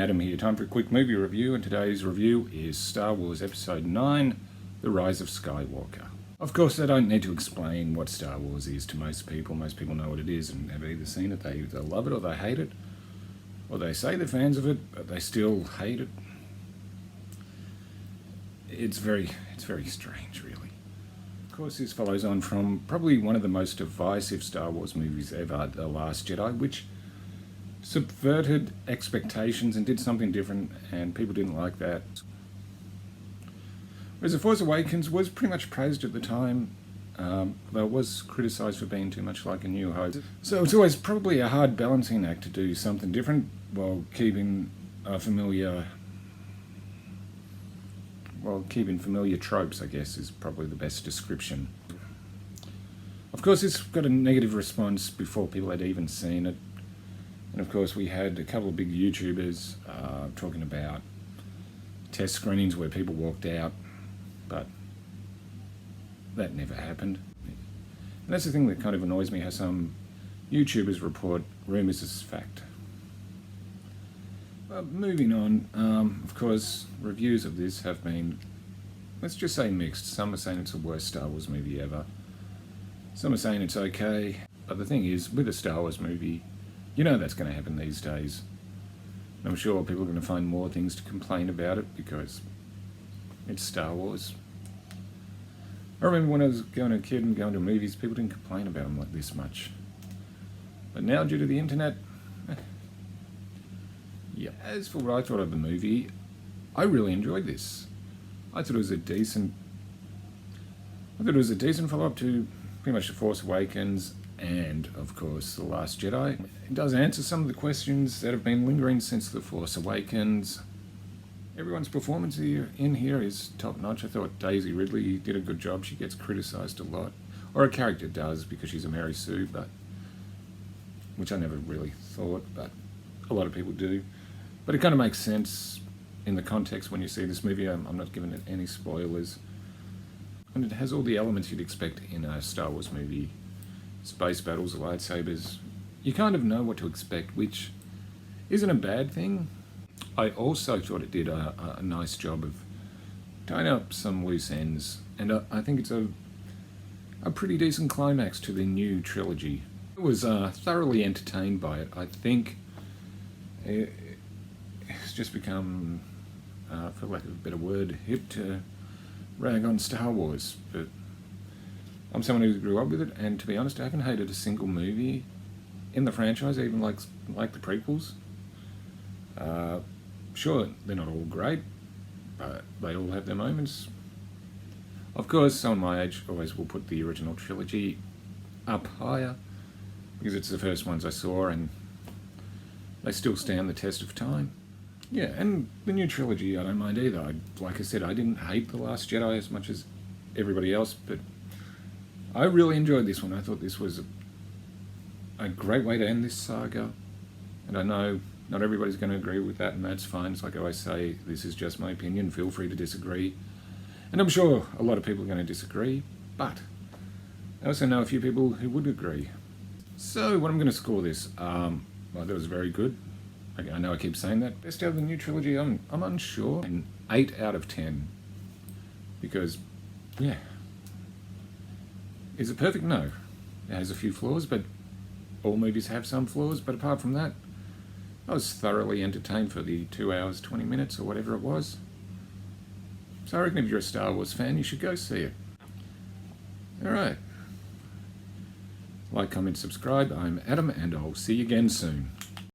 Adam here. Time for a quick movie review, and today's review is Star Wars Episode 9, The Rise of Skywalker. Of course, I don't need to explain what Star Wars is to most people. Most people know what it is and have either seen it, they either love it or they hate it, or they say they're fans of it, but they still hate it. It's very strange, really. Of course, this follows on from probably one of the most divisive Star Wars movies ever, The Last Jedi, which subverted expectations and did something different, and people didn't like that. Whereas The Force Awakens was pretty much praised at the time, though it was criticised for being too much like A New Hope. So it's always probably a hard balancing act to do something different while keeping familiar tropes, I guess, is probably the best description. Of course, this got a negative response before people had even seen it. And of course, we had a couple of big YouTubers talking about test screenings where people walked out, but that never happened. And that's the thing that kind of annoys me, how some YouTubers report rumours as fact. But moving on, of course, reviews of this have been, let's just say, mixed. Some are saying it's the worst Star Wars movie ever. Some are saying it's okay. But the thing is, with a Star Wars movie, you know that's going to happen these days. I'm sure people are going to find more things to complain about it because it's Star Wars. I remember when I was a kid and going to movies, people didn't complain about them like this much. But now, due to the internet, yeah. As for what I thought of the movie, I really enjoyed this. I thought it was a decent follow-up to pretty much The Force Awakens and, of course, The Last Jedi. It does answer some of the questions that have been lingering since The Force Awakens. Everyone's performance in here is top-notch. I thought Daisy Ridley did a good job. She gets criticised a lot. Or her character does, because she's a Mary Sue, which I never really thought, but a lot of people do. But it kind of makes sense in the context when you see this movie. I'm not giving it any spoilers. And it has all the elements you'd expect in a Star Wars movie. Space battles, lightsabers. You kind of know what to expect, which isn't a bad thing. I also thought it did a nice job of tying up some loose ends, and I think it's a pretty decent climax to the new trilogy. I was thoroughly entertained by it. I think it's just become, for lack of a better word, hip to rag on Star Wars, but I'm someone who grew up with it, and to be honest, I haven't hated a single movie in the franchise, even like the prequels. Sure, they're not all great, but they all have their moments. Of course, someone my age always will put the original trilogy up higher, because it's the first ones I saw, and they still stand the test of time. Yeah, and the new trilogy I don't mind either. Like I said, I didn't hate The Last Jedi as much as everybody else, but I really enjoyed this one. I thought this was a great way to end this saga. And I know not everybody's going to agree with that, and that's fine. It's like I always say, this is just my opinion. Feel free to disagree. And I'm sure a lot of people are going to disagree, but I also know a few people who would agree. So what I'm going to score this, well, that was very good. I know I keep saying that. Best out of the new trilogy, I'm unsure. An 8 out of 10. Because, yeah. Is it perfect? No. It has a few flaws, but all movies have some flaws. But apart from that, I was thoroughly entertained for the 2 hours, 20 minutes, or whatever it was. So I reckon if you're a Star Wars fan, you should go see it. Alright. Like, comment, subscribe. I'm Adam, and I'll see you again soon.